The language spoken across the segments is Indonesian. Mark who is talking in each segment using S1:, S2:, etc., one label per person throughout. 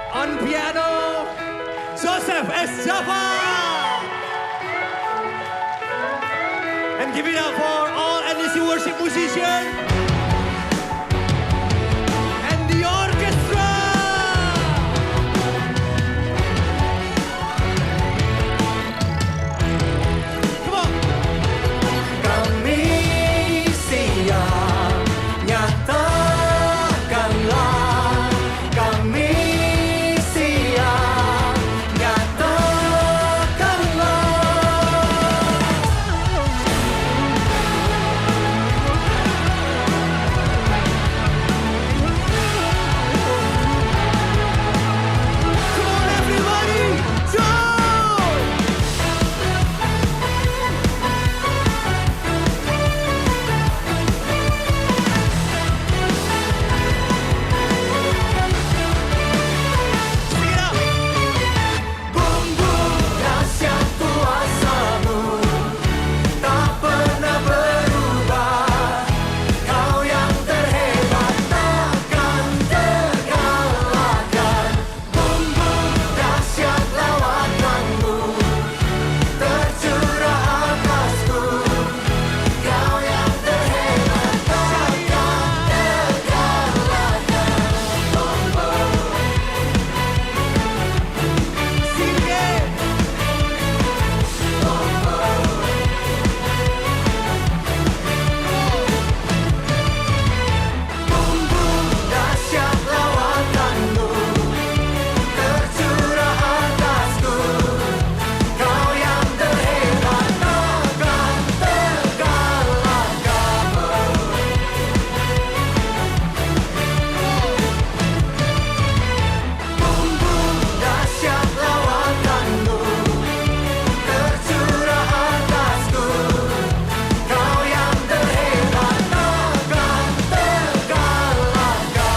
S1: On piano, Joseph S. Jaffa. And give it up for all NDC worship musicians and the orchestra. Come on.
S2: Kami siap, nyatakanlah. Kami siap, nyatakanlah.
S1: Come on, everybody. Joe! Sing it out.
S2: Bumbu dahsyat kuasa-Mu tak pernah berubah. Kau yang terhebat takkan terkalahkan. Bumbu dahsyat lawatan-Mu tercurah atasku. Kau yang terhebat takkan terkalahkan.
S1: Sing it again.
S2: Bumbu dahsyat lawatan-Mu tercurah atasku. Kau yang terhebat takkan terkalahkan. Bumbu dahsyat lawatan-Mu tercurah atasku. Kau yang terhebat takkan terkalahkan.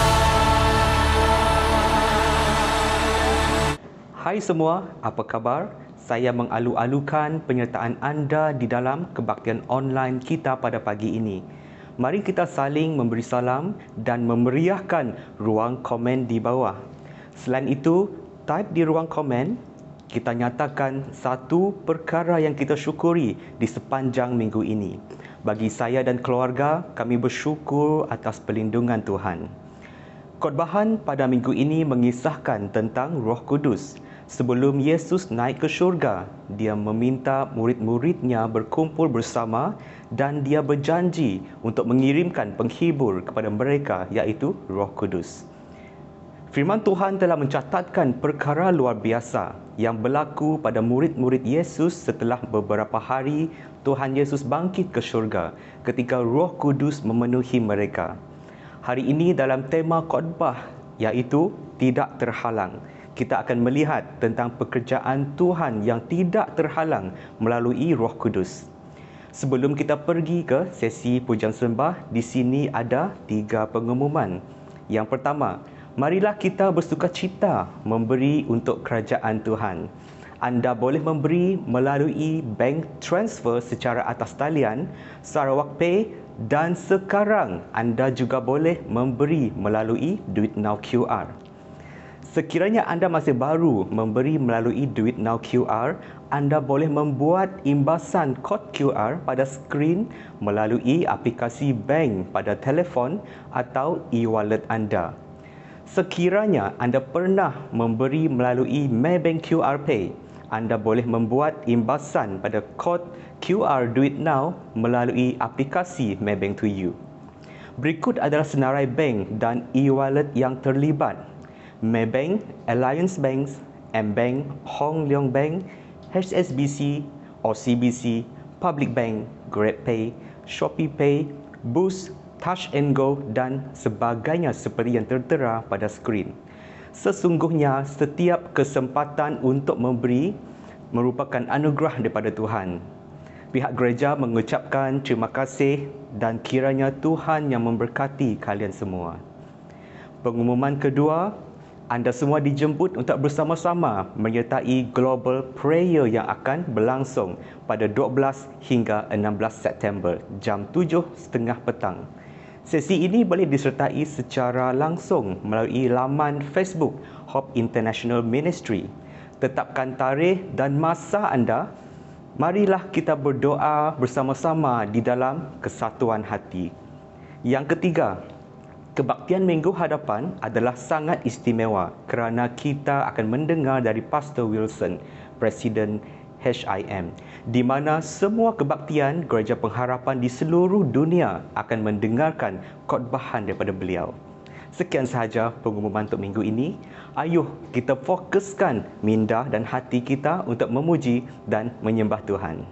S3: Hai semua, apa khabar? Saya mengalu-alukan penyertaan anda di dalam kebaktian online kita pada pagi ini. Mari kita saling memberi salam dan memeriahkan ruang komen di bawah. Selain itu, type di ruang komen, kita nyatakan satu perkara yang kita syukuri di sepanjang minggu ini. Bagi saya dan keluarga, kami bersyukur atas perlindungan Tuhan. Khotbahan pada minggu ini mengisahkan tentang Roh Kudus. Sebelum Yesus naik ke syurga, dia meminta murid-muridnya berkumpul bersama dan dia berjanji untuk mengirimkan penghibur kepada mereka, iaitu Roh Kudus. Firman Tuhan telah mencatatkan perkara luar biasa yang berlaku pada murid-murid Yesus setelah beberapa hari Tuhan Yesus bangkit ke syurga ketika Roh Kudus memenuhi mereka. Hari ini dalam tema khotbah iaitu tidak terhalang. Kita akan melihat tentang pekerjaan Tuhan yang tidak terhalang melalui Roh Kudus. Sebelum kita pergi ke sesi pujian sembah, di sini ada 3 pengumuman. Yang pertama, marilah kita bersukacita memberi untuk kerajaan Tuhan. Anda boleh memberi melalui bank transfer secara atas talian, Sarawak Pay, dan sekarang anda juga boleh memberi melalui Duit Now QR. Sekiranya anda masih baru memberi melalui Duit Now QR, anda boleh membuat imbasan kod QR pada skrin melalui aplikasi bank pada telefon atau e-wallet anda. Sekiranya anda pernah memberi melalui Maybank QR Pay, anda boleh membuat imbasan pada kod QR Duit Now melalui aplikasi Maybank to You. Berikut adalah senarai bank dan e-wallet yang terlibat. Maybank, Alliance Bank, M-Bank, Hong Leong Bank, HSBC, OCBC, Public Bank, GrabPay, ShopeePay, Boost, Touch and Go dan sebagainya seperti yang tertera pada skrin. Sesungguhnya setiap kesempatan untuk memberi merupakan anugerah daripada Tuhan. Pihak gereja mengucapkan terima kasih dan kiranya Tuhan yang memberkati kalian semua. Pengumuman kedua, anda semua dijemput untuk bersama-sama menyertai Global Prayer yang akan berlangsung pada 12 hingga 16 September jam 7.30 petang. Sesi ini boleh disertai secara langsung melalui laman Facebook Hope International Ministry. Tetapkan tarikh dan masa anda. Marilah kita berdoa bersama-sama di dalam kesatuan hati. Yang ketiga, kebaktian minggu hadapan adalah sangat istimewa kerana kita akan mendengar dari Pastor Wilson, Presiden HIM, di mana semua kebaktian Gereja Pengharapan di seluruh dunia akan mendengarkan khotbahan daripada beliau. Sekian sahaja pengumuman untuk minggu ini. Ayuh kita fokuskan minda dan hati kita untuk memuji dan menyembah Tuhan.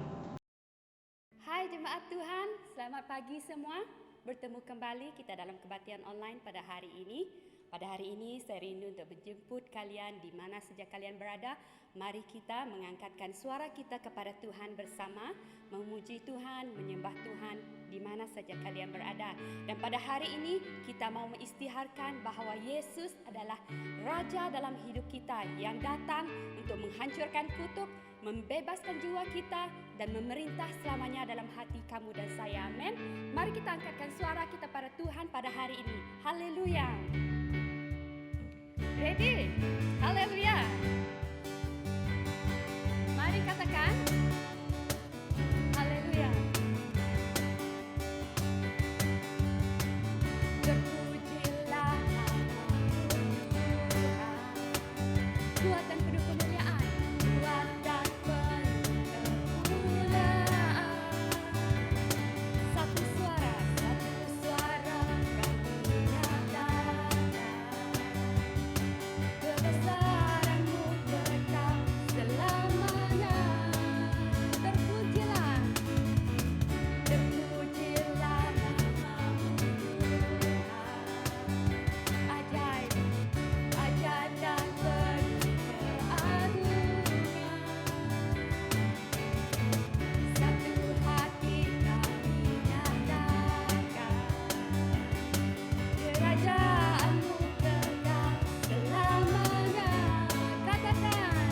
S4: Hai jemaat Tuhan, selamat pagi semua. Bertemu kembali kita dalam kebaktian online pada hari ini. Pada hari ini saya rindu untuk menjemput kalian di mana saja kalian berada. Mari kita mengangkatkan suara kita kepada Tuhan bersama, memuji Tuhan, menyembah Tuhan di mana saja kalian berada. Dan pada hari ini kita mau mengisytiharkan bahawa Yesus adalah Raja dalam hidup kita yang datang untuk menghancurkan kutuk, membebaskan jiwa kita dan memerintah selamanya dalam hati kamu dan saya. Amin. Mari kita angkatkan suara kita pada Tuhan pada hari ini. Haleluya. Ready? Haleluya. Mari katakan haleluya. Terpujilah nama Tuhan. Kuat dan penuh kemuliaan. Kuat dan penuh kemuliaan. Satu suara kami nyatakan. Kebesaran-Mu kekal selamanya. Terpujilah, terpujilah nama-Mu Tuhan. Ajaib, ajaib dan penuh keagungan. Satu hati kami nyatakan. Kerajaan-Mu kekal selamanya. Katakan,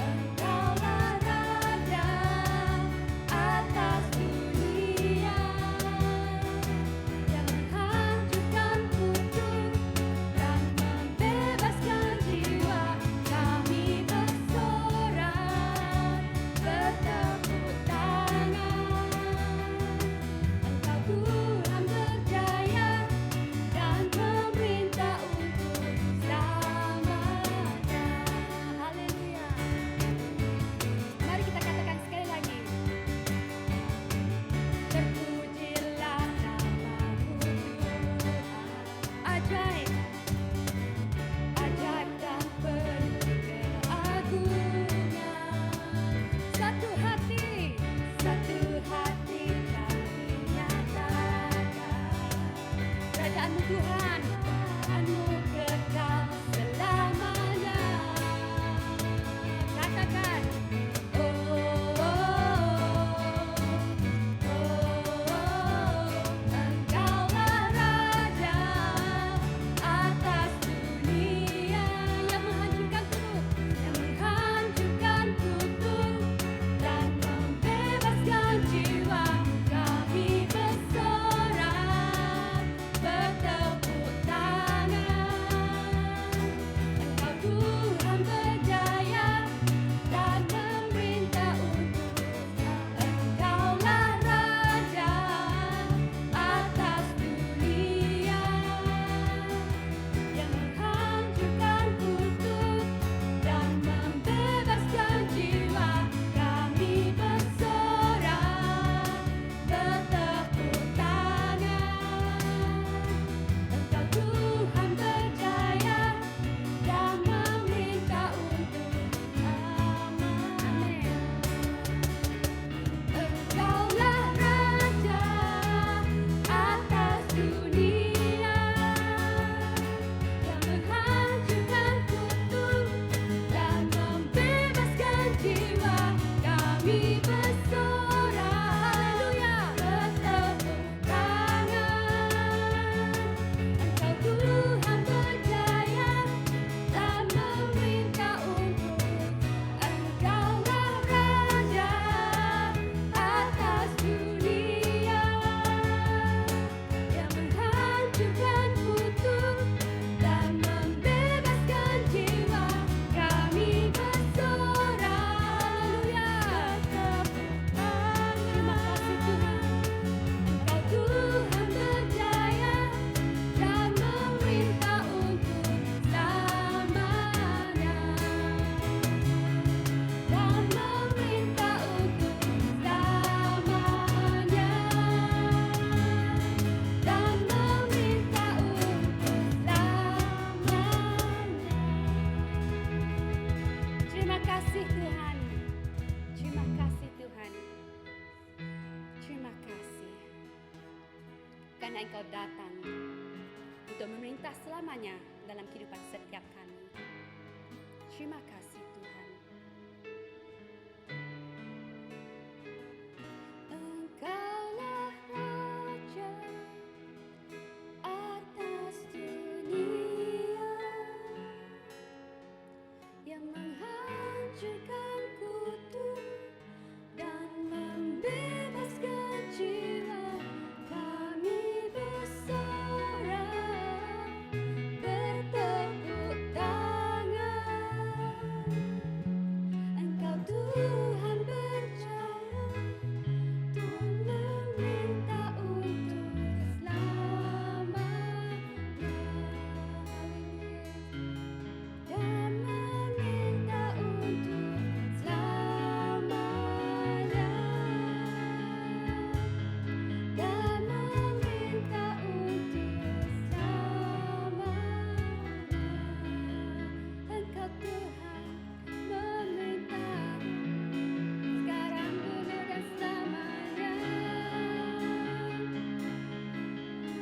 S4: Engkaulah Raja atas dunia yang menghancurkan kutuk dan membebaskan jiwa. Kami bersorak bertepuk tangan. Engkau Tuhan berjaya dan memerintah untuk selamanya. Haleluya. Mari kita katakan sekali lagi. Terpujilah nama-Mu Tuhan. Ajaib, ajaib dan penuh keagungan. Satu hati kami nyatakan. Kerajaan-Mu Tuhan, Kerajaan-Mu kekal selamanya. Katakan, Engkaulah Raja atas dunia yang menghancurkan kutuk dan membebaskan jiwa. Kami bersorak bertepuk karena Engkau datang untuk memerintah selamanya dalam kehidupan setiap kami. Terima kasih Tuhan. Engkaulah Raja atas dunia yang menghancurkan kutu dan membebaskan jiwa. Kami bersorak, bertepuk tangan. Engkau Tuhan berjaya, Tuhan meminta untuk keselamatan. Dan meminta untuk selamanya. Dan meminta untuk selamanya. Engkau Tuhan meminta sekarang, dulu dan selamanya.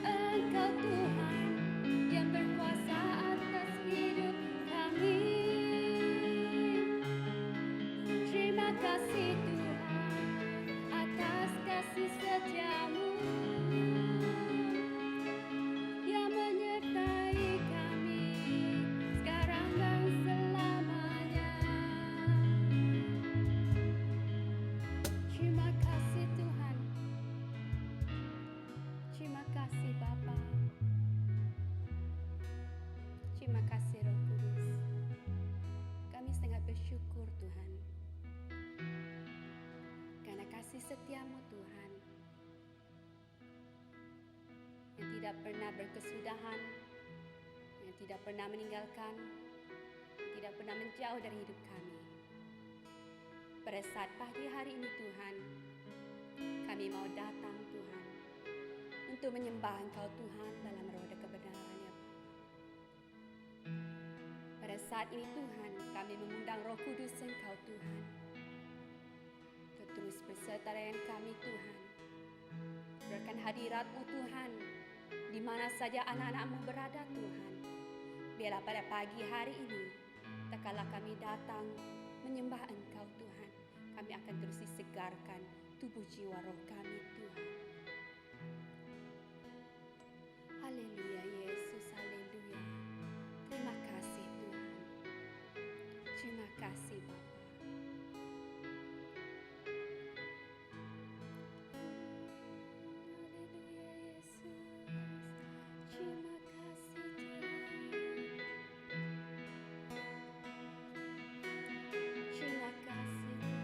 S4: Engkau Tuhan yang berkuasa atas hidup kami. Terima kasih Tuhan atas kasih setiamu yang menyertai kami sekarang dan selamanya. Terima kasih Tuhan. Terima kasih Bapa. Terima kasih Roh Kudus. Kami sangat bersyukur Tuhan, karena kasih setiamu Tuhan yang tidak pernah berkesudahan, yang tidak pernah meninggalkan, yang tidak pernah menjauh dari hidup kami. Pada saat pagi hari ini Tuhan, kami mau datang Tuhan untuk menyembah Engkau Tuhan dalam roh dan kebenaran ya Bapa. Pada saat ini Tuhan, kami mengundang Roh Kudus Engkau Tuhan untuk terus berserta dengan kami Tuhan. Biarkan hadirat-Mu Tuhan di mana saja anak-anak-Mu berada Tuhan. Biarlah pada pagi hari ini, tak kala kami datang menyembah Engkau Tuhan, kami akan terus disegarkan tubuh jiwa roh kami Tuhan. Haleluya Yesus, haleluya. Terima kasih Tuhan. Terima kasih Bapa. Haleluya Yesus. Terima kasih Tuhan. Terima kasih Tuhan.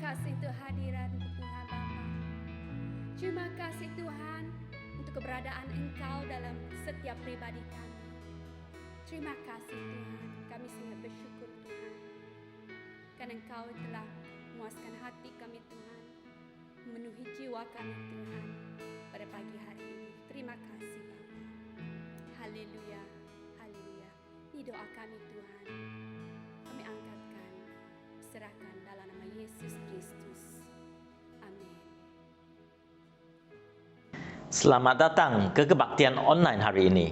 S4: kasih untuk hadirat Tuhan Bapa. Terima kasih Tuhan untuk keberadaan Engkau dalam setiap pribadi kami. Terima kasih Tuhan, kami sangat bersyukur Tuhan. Karena Engkau telah memuaskan hati kami Tuhan, memenuhi jiwa kami Tuhan pada pagi hari ini. Terima kasih Bapa. Haleluya, haleluya. Ini doa kami Tuhan. Kami angkatkan, serahkan dalam nama Yesus Kristus. Amin.
S5: Selamat datang ke kebaktian online hari ini.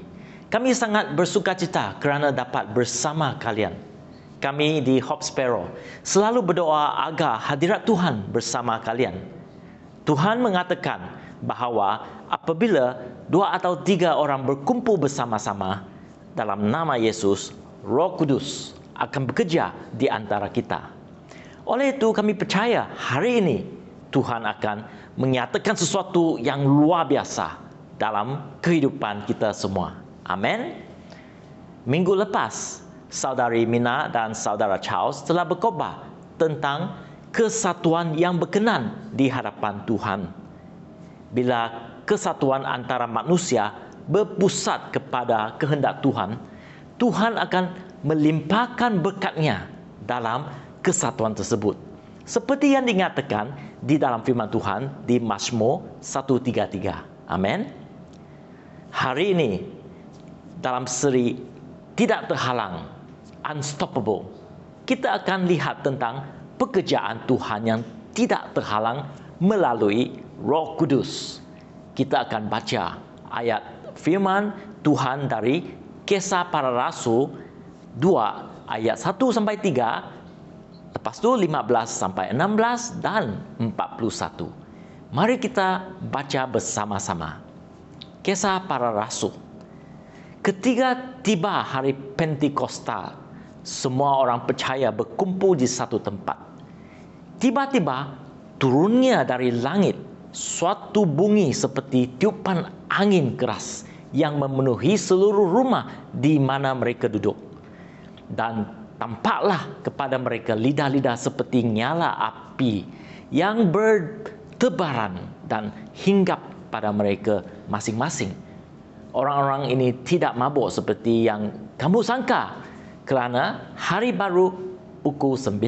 S5: Kami sangat bersukacita kerana dapat bersama kalian. Kami di Hope Sparrow selalu berdoa agar hadirat Tuhan bersama kalian. Tuhan mengatakan bahawa apabila 2 atau 3 orang berkumpul bersama-sama dalam nama Yesus, Roh Kudus akan bekerja di antara kita. Oleh itu kami percaya hari ini Tuhan akan menyatakan sesuatu yang luar biasa dalam kehidupan kita semua. Amin. Minggu lepas, Saudari Mina dan Saudara Charles telah berkhotbah tentang kesatuan yang berkenan di hadapan Tuhan. Bila kesatuan antara manusia berpusat kepada kehendak Tuhan, Tuhan akan melimpahkan berkat-Nya dalam kesatuan tersebut. Seperti yang dinyatakan di dalam firman Tuhan di Mazmur 133. Amin. Hari ini dalam seri Tidak Terhalang, Unstoppable, kita akan lihat tentang pekerjaan Tuhan yang tidak terhalang melalui Roh Kudus. Kita akan baca ayat firman Tuhan dari Kisah Para Rasul 2 ayat 1 sampai 3, lepas tu 15 sampai 16 dan 41. Mari kita baca bersama-sama. Kisah Para Rasul. Ketika tiba hari Pentekostal, semua orang percaya berkumpul di satu tempat. Tiba-tiba turunnya dari langit suatu bunyi seperti tiupan angin keras yang memenuhi seluruh rumah di mana mereka duduk. Dan tampaklah kepada mereka lidah-lidah seperti nyala api yang bertebaran dan hinggap pada mereka masing-masing. Orang-orang ini tidak mabuk seperti yang kamu sangka, kerana hari baru pukul 9.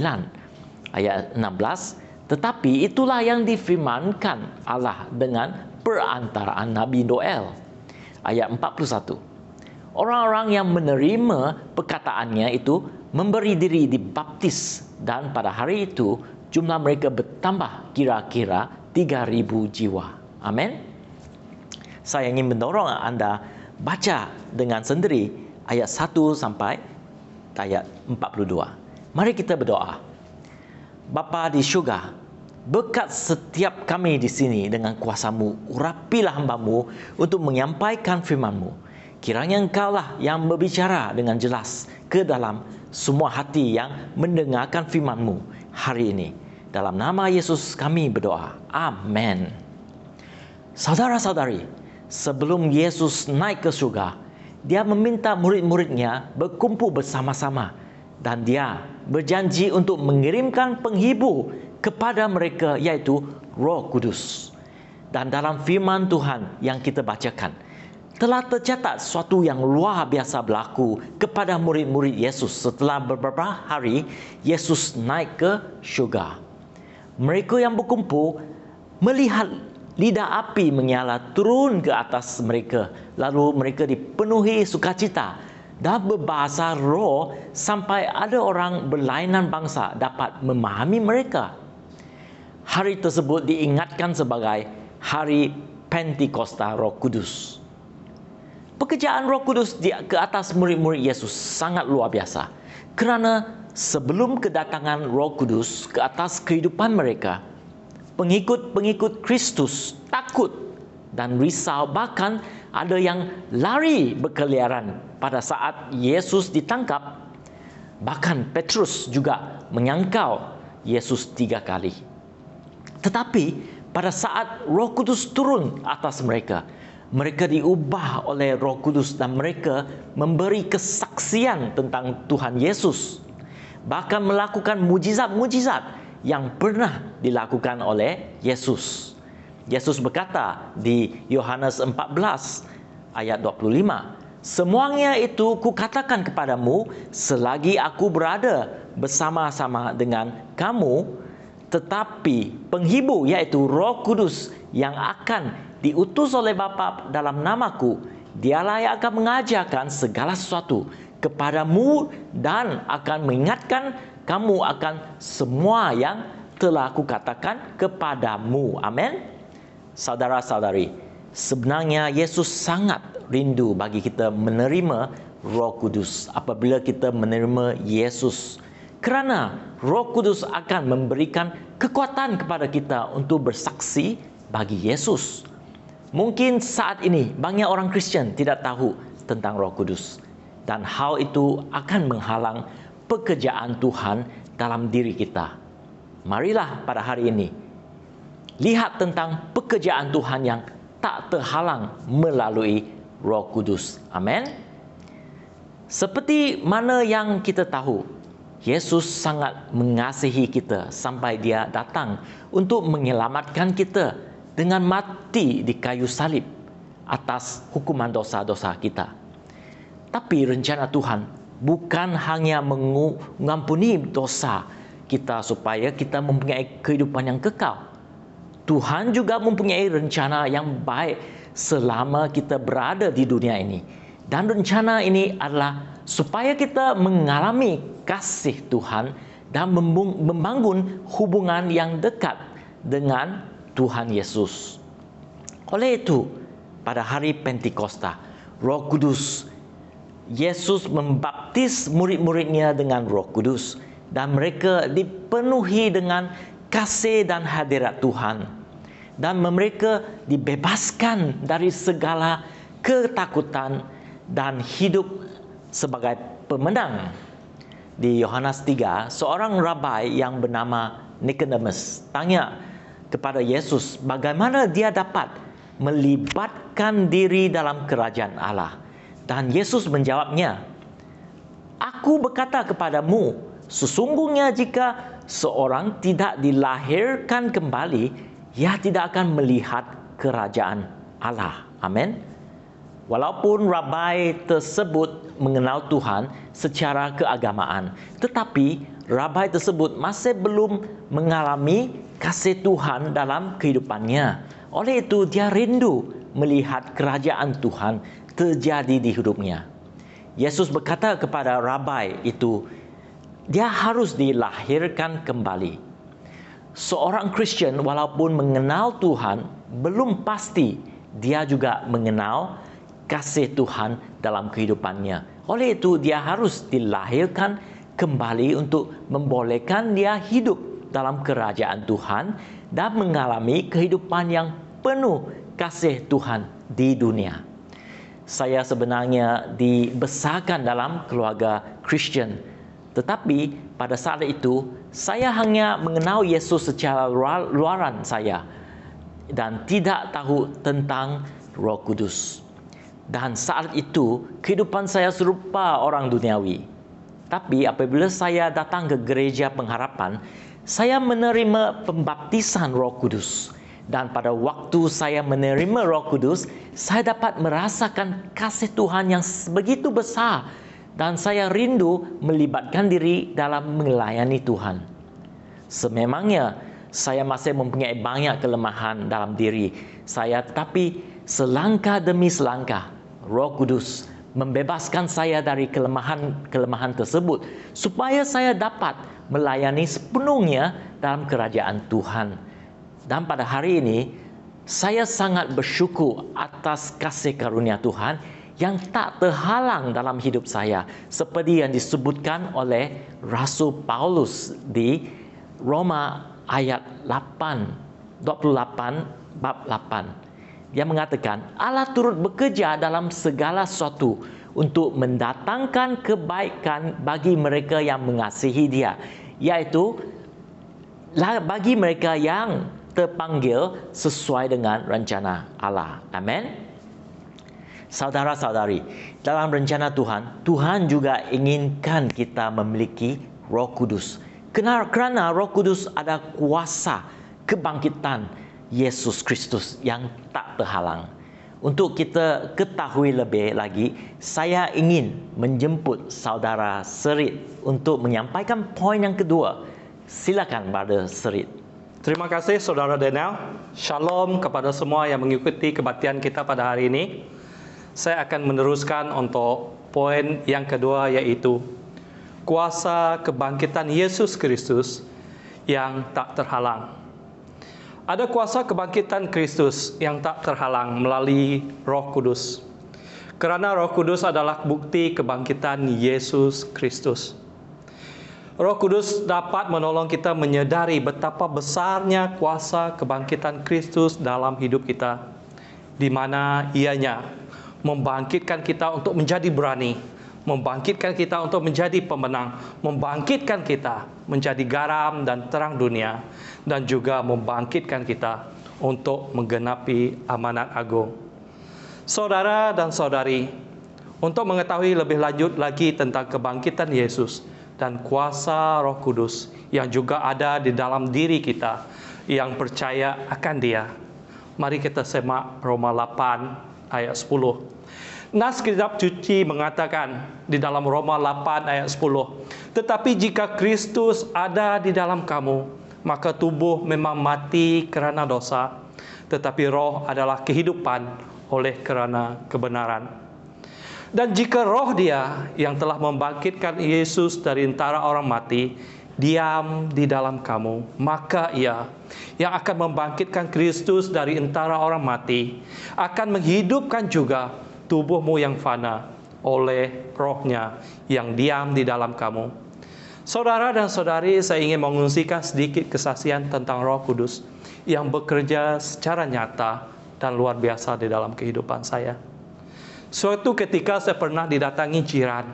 S5: Ayat 16, tetapi itulah yang difirmankan Allah dengan perantaraan Nabi Noel. Ayat 41. Orang-orang yang menerima perkataannya itu memberi diri dibaptis, dan pada hari itu jumlah mereka bertambah kira-kira 3,000 jiwa. Amin. Saya ingin mendorong anda baca dengan sendiri ayat 1 sampai ayat 42. Mari kita berdoa. Bapa di syurga, berkat setiap kami di sini dengan kuasa-Mu, urapilah hamba-Mu untuk menyampaikan firman-Mu. Kiranya Engkaulah yang berbicara dengan jelas ke dalam semua hati yang mendengarkan firman-Mu hari ini. Dalam nama Yesus kami berdoa. Amin. Saudara-saudari, sebelum Yesus naik ke surga, Dia meminta murid-muridnya berkumpul bersama-sama, dan Dia berjanji untuk mengirimkan penghibur kepada mereka, yaitu Roh Kudus. Dan dalam firman Tuhan yang kita bacakan, telah tercatat sesuatu yang luar biasa berlaku kepada murid-murid Yesus setelah beberapa hari Yesus naik ke syurga. Mereka yang berkumpul melihat lidah api menyala turun ke atas mereka. Lalu mereka dipenuhi sukacita dan berbahasa roh sampai ada orang berlainan bangsa dapat memahami mereka. Hari tersebut diingatkan sebagai Hari Pentekostal Roh Kudus. Pekerjaan Roh Kudus ke atas murid-murid Yesus sangat luar biasa. Kerana sebelum kedatangan Roh Kudus ke atas kehidupan mereka, pengikut-pengikut Kristus takut dan risau, bahkan ada yang lari berkeliaran pada saat Yesus ditangkap. Bahkan Petrus juga menyangkal Yesus 3 kali. Tetapi pada saat Roh Kudus turun atas mereka, mereka diubah oleh Roh Kudus dan mereka memberi kesaksian tentang Tuhan Yesus. Bahkan melakukan mujizat-mujizat yang pernah dilakukan oleh Yesus. Yesus berkata di Yohanes 14 ayat 25, "Semuanya itu kukatakan kepadamu selagi aku berada bersama-sama dengan kamu, tetapi penghibur yaitu Roh Kudus yang akan diutus oleh Bapa dalam namaku, dialah yang akan mengajarkan segala sesuatu kepadamu dan akan mengingatkan kamu akan semua yang telah kukatakan kepadamu." Amin. Saudara-saudari, sebenarnya Yesus sangat rindu bagi kita menerima Roh Kudus apabila kita menerima Yesus. Kerana Roh Kudus akan memberikan kekuatan kepada kita untuk bersaksi bagi Yesus. Mungkin saat ini banyak orang Kristian tidak tahu tentang Roh Kudus, dan hal itu akan menghalang pekerjaan Tuhan dalam diri kita. Marilah pada hari ini lihat tentang pekerjaan Tuhan yang tak terhalang melalui Roh Kudus. Amin. Seperti mana yang kita tahu, Yesus sangat mengasihi kita sampai Dia datang untuk menyelamatkan kita dengan mati di kayu salib atas hukuman dosa-dosa kita. Tapi rencana Tuhan bukan hanya mengampuni dosa kita supaya kita mempunyai kehidupan yang kekal. Tuhan juga mempunyai rencana yang baik selama kita berada di dunia ini. Dan rencana ini adalah supaya kita mengalami kasih Tuhan dan membangun hubungan yang dekat dengan Tuhan Yesus. Oleh itu, pada hari Pentakosta, Roh Kudus, Yesus membaptis murid-muridnya dengan Roh Kudus dan mereka dipenuhi dengan kasih dan hadirat Tuhan. Dan mereka dibebaskan dari segala ketakutan dan hidup sebagai pemenang. Di Yohanes 3, seorang rabai yang bernama Nicodemus tanya kepada Yesus bagaimana dia dapat melibatkan diri dalam kerajaan Allah. Dan Yesus menjawabnya, "Aku berkata kepadamu, sesungguhnya jika seorang tidak dilahirkan kembali, ia tidak akan melihat kerajaan Allah." Amin. Walaupun rabai tersebut mengenal Tuhan secara keagamaan, tetapi rabai tersebut masih belum mengalami kasih Tuhan dalam kehidupannya. Oleh itu, dia rindu melihat kerajaan Tuhan terjadi di hidupnya. Yesus berkata kepada rabai itu, dia harus dilahirkan kembali. Seorang Kristian walaupun mengenal Tuhan, belum pasti dia juga mengenal kasih Tuhan dalam kehidupannya. Oleh itu, dia harus dilahirkan kembali untuk membolehkan dia hidup dalam kerajaan Tuhan dan mengalami kehidupan yang penuh kasih Tuhan di dunia. Saya sebenarnya dibesarkan dalam keluarga Kristian, tetapi pada saat itu saya hanya mengenal Yesus secara luaran saya dan tidak tahu tentang Roh Kudus. Dan saat itu kehidupan saya serupa orang duniawi. Tapi apabila saya datang ke gereja pengharapan, saya menerima pembaptisan Roh Kudus. Dan pada waktu saya menerima Roh Kudus, saya dapat merasakan kasih Tuhan yang begitu besar. Dan saya rindu melibatkan diri dalam melayani Tuhan. Sememangnya saya masih mempunyai banyak kelemahan dalam diri saya, tetapi selangkah demi selangkah Roh Kudus membebaskan saya dari kelemahan tersebut supaya saya dapat melayani sepenuhnya dalam kerajaan Tuhan. Dan pada hari ini saya sangat bersyukur atas kasih karunia Tuhan yang tak terhalang dalam hidup saya, seperti yang disebutkan oleh Rasul Paulus di Roma ayat 28 bab 8. Dia mengatakan, Allah turut bekerja dalam segala sesuatu untuk mendatangkan kebaikan bagi mereka yang mengasihi Dia, yaitu bagi mereka yang terpanggil sesuai dengan rencana Allah. Amin. Saudara-saudari, dalam rencana Tuhan, Tuhan juga inginkan kita memiliki Roh Kudus. Kerana Roh Kudus ada kuasa kebangkitan Yesus Kristus yang tak terhalang. Untuk kita ketahui lebih lagi, saya ingin menjemput saudara Serit untuk menyampaikan poin yang kedua. Silakan, Brother Serit.
S6: Terima kasih Saudara Daniel. Shalom kepada semua yang mengikuti kebaktian kita pada hari ini. Saya akan meneruskan untuk poin yang kedua, yaitu kuasa kebangkitan Yesus Kristus yang tak terhalang. Ada kuasa kebangkitan Kristus yang tak terhalang melalui Roh Kudus. Kerana Roh Kudus adalah bukti kebangkitan Yesus Kristus. Roh Kudus dapat menolong kita menyadari betapa besarnya kuasa kebangkitan Kristus dalam hidup kita, di mana ianya membangkitkan kita untuk menjadi berani, membangkitkan kita untuk menjadi pemenang, membangkitkan kita menjadi garam dan terang dunia, dan juga membangkitkan kita untuk menggenapi amanat agung. Saudara dan saudari, untuk mengetahui lebih lanjut lagi tentang kebangkitan Yesus dan kuasa Roh Kudus yang juga ada di dalam diri kita yang percaya akan Dia, mari kita semak Roma 8 ayat 10. Nas Kitab Suci mengatakan di dalam Roma 8 ayat 10, tetapi jika Kristus ada di dalam kamu, maka tubuh memang mati kerana dosa, tetapi roh adalah kehidupan oleh kerana kebenaran. Dan jika roh Dia yang telah membangkitkan Yesus dari antara orang mati diam di dalam kamu, maka Ia yang akan membangkitkan Kristus dari antara orang mati akan menghidupkan juga tubuhmu yang fana oleh rohnya yang diam di dalam kamu. Saudara dan saudari, saya ingin mengungsikan sedikit kesaksian tentang Roh Kudus yang bekerja secara nyata dan luar biasa di dalam kehidupan saya. Suatu ketika saya pernah didatangi jiran.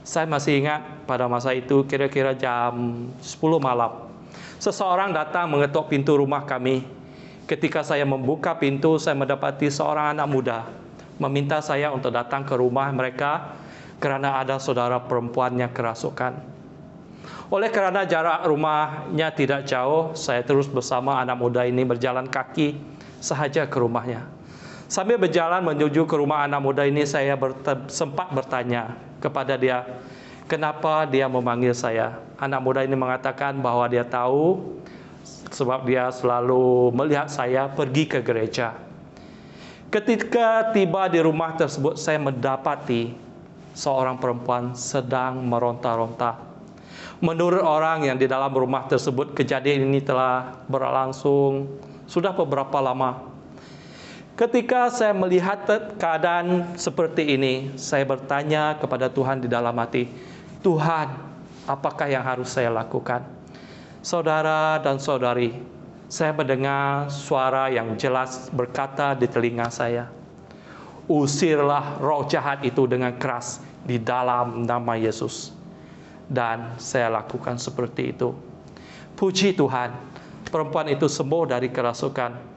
S6: Saya masih ingat pada masa itu kira-kira jam 10 malam. Seseorang datang mengetuk pintu rumah kami. Ketika saya membuka pintu, saya mendapati seorang anak muda meminta saya untuk datang ke rumah mereka kerana ada saudara perempuannya kerasukan. Oleh kerana jarak rumahnya tidak jauh, saya terus bersama anak muda ini berjalan kaki sahaja ke rumahnya. Sambil berjalan menuju ke rumah anak muda ini, saya sempat bertanya kepada dia, kenapa dia memanggil saya. Anak muda ini mengatakan bahwa dia tahu sebab dia selalu melihat saya pergi ke gereja. Ketika tiba di rumah tersebut, saya mendapati seorang perempuan sedang meronta-ronta. Menurut orang yang di dalam rumah tersebut, kejadian ini telah berlangsung sudah beberapa lama. Ketika saya melihat keadaan seperti ini, saya bertanya kepada Tuhan di dalam hati, Tuhan, apakah yang harus saya lakukan? Saudara dan saudari, saya mendengar suara yang jelas berkata di telinga saya, usirlah roh jahat itu dengan keras di dalam nama Yesus. Dan saya lakukan seperti itu. Puji Tuhan, perempuan itu sembuh dari kerasukan.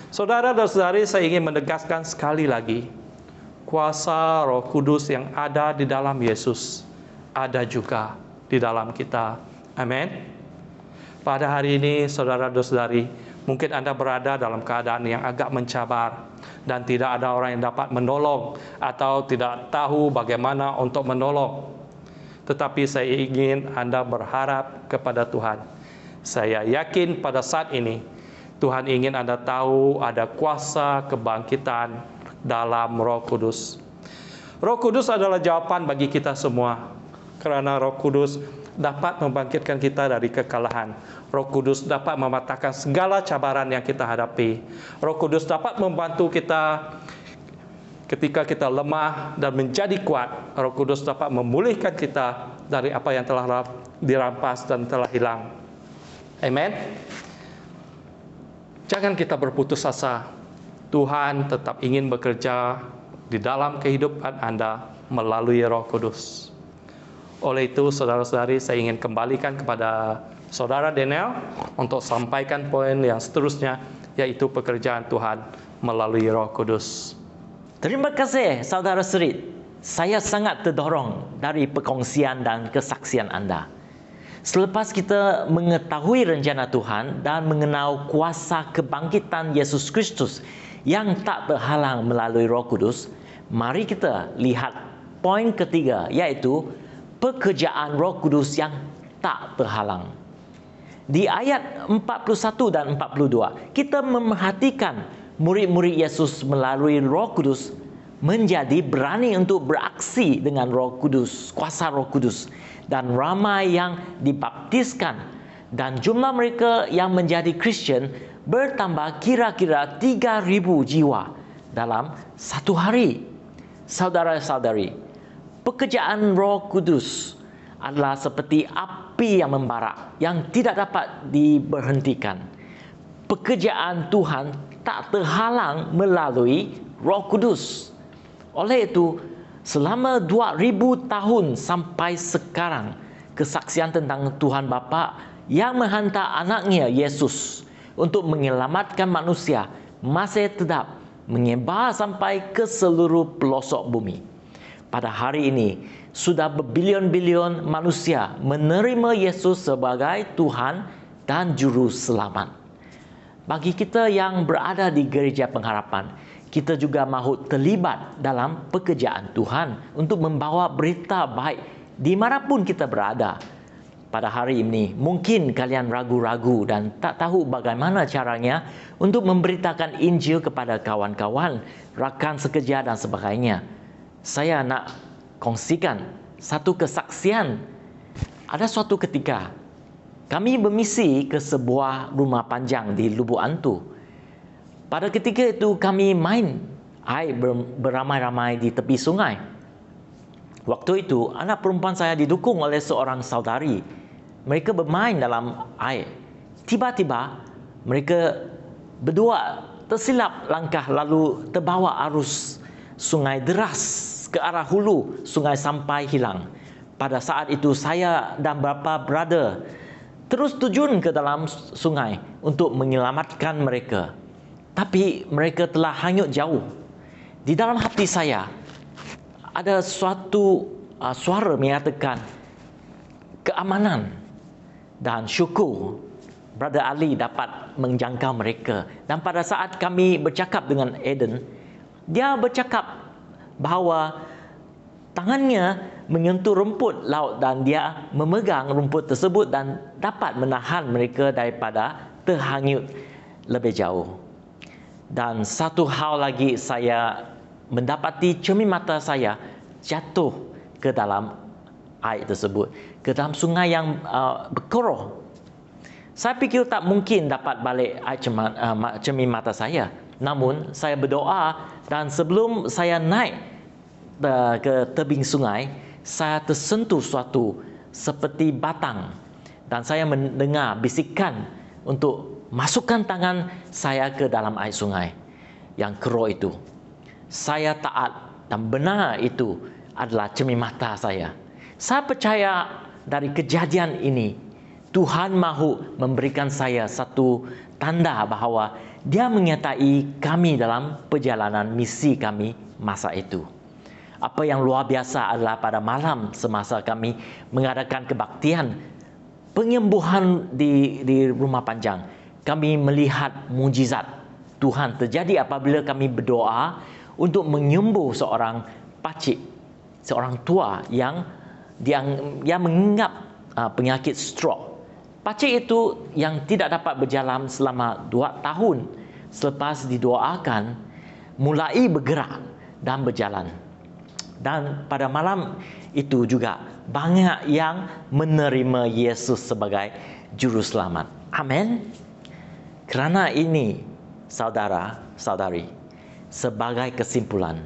S6: Saudara dan saudari, saya ingin menegaskan sekali lagi, kuasa Roh Kudus yang ada di dalam Yesus ada juga di dalam kita. Amin. Pada hari ini, saudara dan saudari, mungkin Anda berada dalam keadaan yang agak mencabar dan tidak ada orang yang dapat menolong atau tidak tahu bagaimana untuk menolong. Tetapi saya ingin Anda berharap kepada Tuhan. Saya yakin pada saat ini Tuhan ingin Anda tahu ada kuasa kebangkitan dalam Roh Kudus. Roh Kudus adalah jawaban bagi kita semua. Kerana Roh Kudus dapat membangkitkan kita dari kekalahan. Roh Kudus dapat mematahkan segala cabaran yang kita hadapi. Roh Kudus dapat membantu kita ketika kita lemah dan menjadi kuat. Roh Kudus dapat memulihkan kita dari apa yang telah dirampas dan telah hilang. Amen. Jangan kita berputus asa. Tuhan tetap ingin bekerja di dalam kehidupan Anda melalui Roh Kudus. Oleh itu, saudara-saudari, saya ingin kembalikan kepada saudara Daniel untuk sampaikan poin yang seterusnya, yaitu pekerjaan Tuhan melalui Roh Kudus.
S5: Terima kasih, saudara Serit. Saya sangat terdorong dari perkongsian dan kesaksian Anda. Selepas kita mengetahui rencana Tuhan dan mengenal kuasa kebangkitan Yesus Kristus yang tak terhalang melalui Roh Kudus, mari kita lihat poin ketiga, iaitu pekerjaan Roh Kudus yang tak terhalang. Di ayat 41 dan 42, kita memerhatikan murid-murid Yesus melalui Roh Kudus menjadi berani untuk beraksi dengan Roh Kudus, kuasa Roh Kudus, dan ramai yang dibaptiskan, dan jumlah mereka yang menjadi Kristian bertambah kira-kira 3,000 jiwa dalam satu hari. Saudara-saudari, pekerjaan Roh Kudus adalah seperti api yang membara yang tidak dapat diberhentikan. Pekerjaan Tuhan tak terhalang melalui Roh Kudus. Oleh itu, selama 2,000 tahun sampai sekarang, kesaksian tentang Tuhan Bapa yang menghantar anaknya Yesus untuk menyelamatkan manusia masih tetap menyebar sampai ke seluruh pelosok bumi. Pada hari ini, sudah berbilion-bilion manusia menerima Yesus sebagai Tuhan dan Juru Selamat. Bagi kita yang berada di Gereja Pengharapan, kita juga mahu terlibat dalam pekerjaan Tuhan untuk membawa berita baik dimanapun kita berada. Pada hari ini, mungkin kalian ragu-ragu dan tak tahu bagaimana caranya untuk memberitakan Injil kepada kawan-kawan, rakan sekerja dan sebagainya. Saya nak kongsikan satu kesaksian. Ada suatu ketika kami bermisi ke sebuah rumah panjang di Lubuk Antu. Pada ketika itu kami main air beramai-ramai di tepi sungai. Waktu itu anak perempuan saya didukung oleh seorang saudari. Mereka bermain dalam air. Tiba-tiba mereka berdua tersilap langkah lalu terbawa arus sungai deras ke arah hulu sungai sampai hilang. Pada saat itu saya dan beberapa brother terus terjun ke dalam sungai untuk menyelamatkan mereka. Tapi mereka telah hanyut jauh. Di dalam hati saya ada suatu suara mengatakan keamanan dan syukur Brother Ali dapat menjangkau mereka. Dan pada saat kami bercakap dengan Eden, dia bercakap bahawa tangannya menyentuh rumput laut dan dia memegang rumput tersebut dan dapat menahan mereka daripada terhanyut lebih jauh. Dan satu hal lagi, saya mendapati cermin mata saya jatuh ke dalam air tersebut, ke dalam sungai yang berkoroh. Saya fikir tak mungkin dapat balik air cermin mata saya. Namun saya berdoa dan sebelum saya naik ke tebing sungai, saya tersentuh suatu seperti batang dan saya mendengar bisikan untuk masukkan tangan saya ke dalam air sungai yang keruh itu. Saya taat dan benar itu adalah cermin mata saya. Saya percaya dari kejadian ini Tuhan mahu memberikan saya satu tanda bahawa Dia menyertai kami dalam perjalanan misi kami masa itu. Apa yang luar biasa adalah pada malam semasa kami mengadakan kebaktian penyembuhan di rumah panjang, kami melihat mujizat Tuhan terjadi apabila kami berdoa untuk menyembuh seorang pakcik, seorang tua yang mengidap penyakit stroke. Pakcik itu yang tidak dapat berjalan selama 2 tahun selepas didoakan mulai bergerak dan berjalan. Dan pada malam itu juga banyak yang menerima Yesus sebagai Juru Selamat. Amin. Kerana ini, saudara-saudari, sebagai kesimpulan,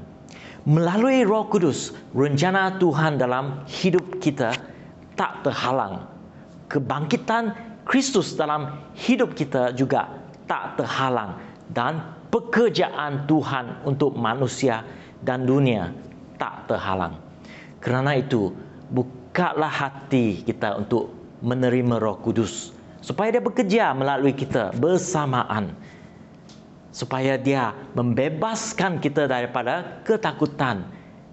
S5: melalui Roh Kudus, rencana Tuhan dalam hidup kita tak terhalang. Kebangkitan Kristus dalam hidup kita juga tak terhalang. Dan pekerjaan Tuhan untuk manusia dan dunia tak terhalang. Kerana itu, bukalah hati kita untuk menerima Roh Kudus supaya Dia bekerja melalui kita bersamaan, supaya Dia membebaskan kita daripada ketakutan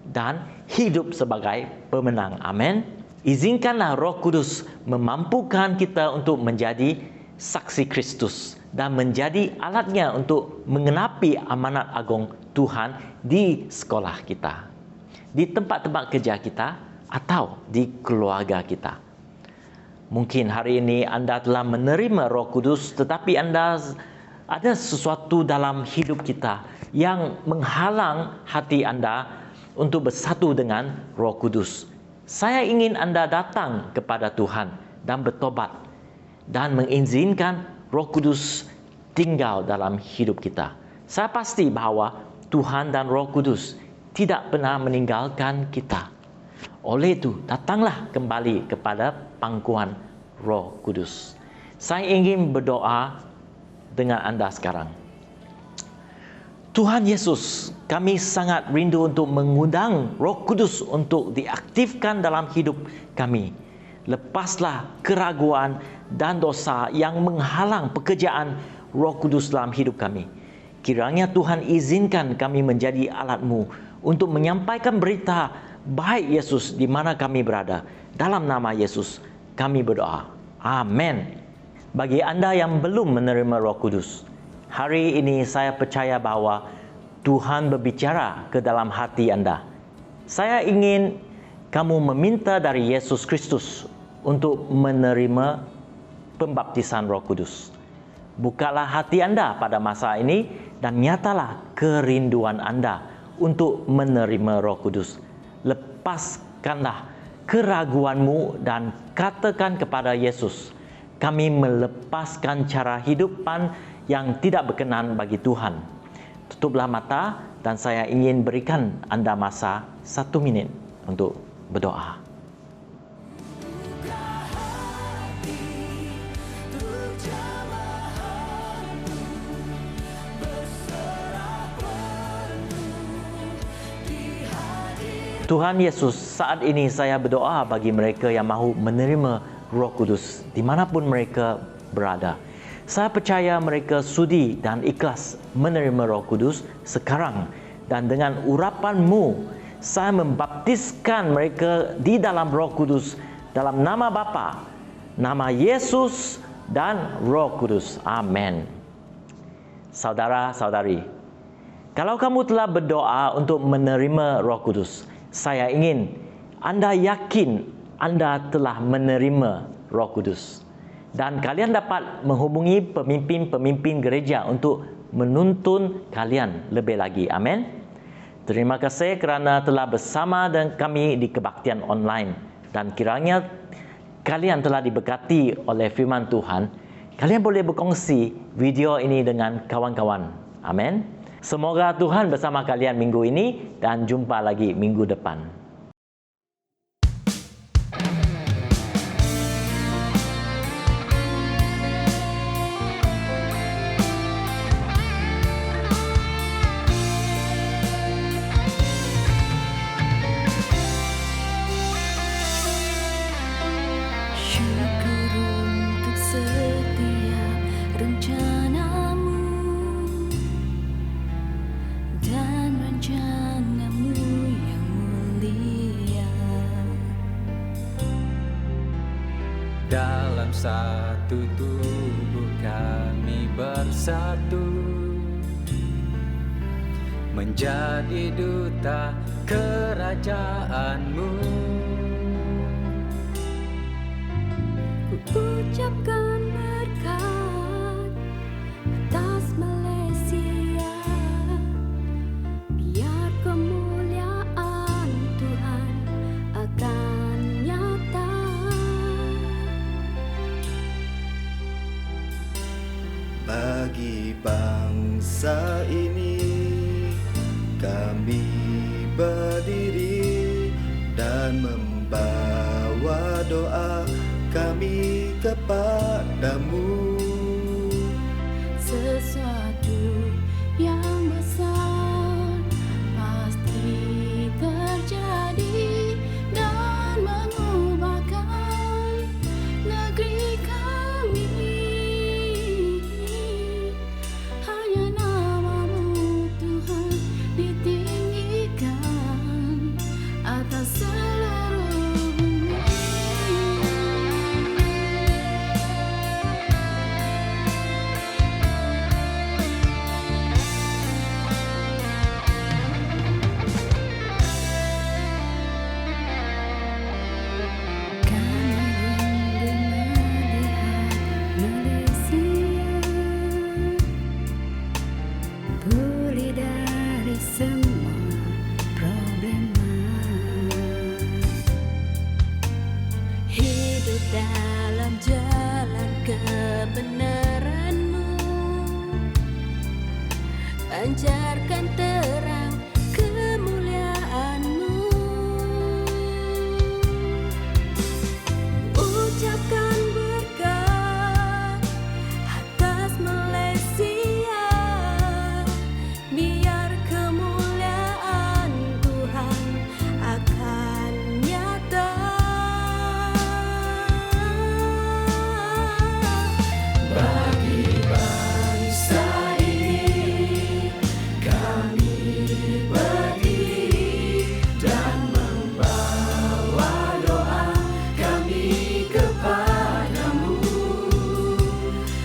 S5: dan hidup sebagai pemenang. Amin. Izinkanlah Roh Kudus memampukan kita untuk menjadi saksi Kristus dan menjadi alatnya untuk mengenapi amanat agung Tuhan di sekolah kita, di tempat-tempat kerja kita atau di keluarga kita. Mungkin hari ini anda telah menerima Roh Kudus, tetapi anda ada sesuatu dalam hidup kita yang menghalang hati anda untuk bersatu dengan Roh Kudus. Saya ingin anda datang kepada Tuhan dan bertobat dan mengizinkan Roh Kudus tinggal dalam hidup kita. Saya pasti bahawa Tuhan dan Roh Kudus tidak pernah meninggalkan kita. Oleh itu, datanglah kembali kepada pangkuan Roh Kudus. Saya ingin berdoa dengan anda sekarang. Tuhan Yesus, kami sangat rindu untuk mengundang Roh Kudus untuk diaktifkan dalam hidup kami. Lepaslah keraguan dan dosa yang menghalang pekerjaan Roh Kudus dalam hidup kami. Kiranya Tuhan izinkan kami menjadi alat-Mu untuk menyampaikan berita baik Yesus di mana kami berada. Dalam nama Yesus kami berdoa. Amin. Bagi anda yang belum menerima Roh Kudus, hari ini saya percaya bahawa Tuhan berbicara ke dalam hati anda. Saya ingin kamu meminta dari Yesus Kristus untuk menerima pembaptisan Roh Kudus. Bukalah hati anda pada masa ini dan nyatalah kerinduan anda untuk menerima Roh Kudus. Lepaskanlah keraguanmu dan katakan kepada Yesus, kami melepaskan cara hidupan yang tidak berkenan bagi Tuhan. Tutuplah mata dan saya ingin berikan anda masa 1 minit untuk berdoa. Tuhan Yesus, saat ini saya berdoa bagi mereka yang mahu menerima Roh Kudus dimanapun mereka berada. Saya percaya mereka sudi dan ikhlas menerima Roh Kudus sekarang. Dan dengan urapan-Mu, saya membaptiskan mereka di dalam Roh Kudus dalam nama Bapa, nama Yesus dan Roh Kudus. Amin. Saudara-saudari, kalau kamu telah berdoa untuk menerima Roh Kudus, saya ingin anda yakin anda telah menerima Roh Kudus. Dan kalian dapat menghubungi pemimpin-pemimpin gereja untuk menuntun kalian lebih lagi. Amin. Terima kasih kerana telah bersama dengan kami di kebaktian online. Dan kiranya kalian telah diberkati oleh firman Tuhan. Kalian boleh berkongsi video ini dengan kawan-kawan. Amin. Semoga Tuhan bersama kalian minggu ini dan jumpa lagi minggu depan.
S7: Syukur untuk setiap rencana-Mu dan rencana-Mu yang mulia.
S2: Dalam satu tubuh kami bersatu, menjadi duta kerajaan-Mu.
S7: Ucapkan berkat atas Malaysia, biar kemuliaan Tuhan akan nyata.
S2: Bagi bangsa ini kami berdiri dan membawa doa kami kepadamu.
S7: Sesuatu yang besar pasti terjadi dan mengubahkan negeri kami. Hanya nama-Mu Tuhan ditinggikan atas seluruh bumi. pancarkan terang kemuliaan-Mu. Ucapkan berkat atas Malaysia, biar kemuliaan Tuhan akan nyata. Bagi bangsa ini kami berdiri dan membawa doa kami kepadamu.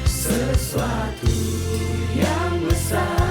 S7: Sesuatu yang besar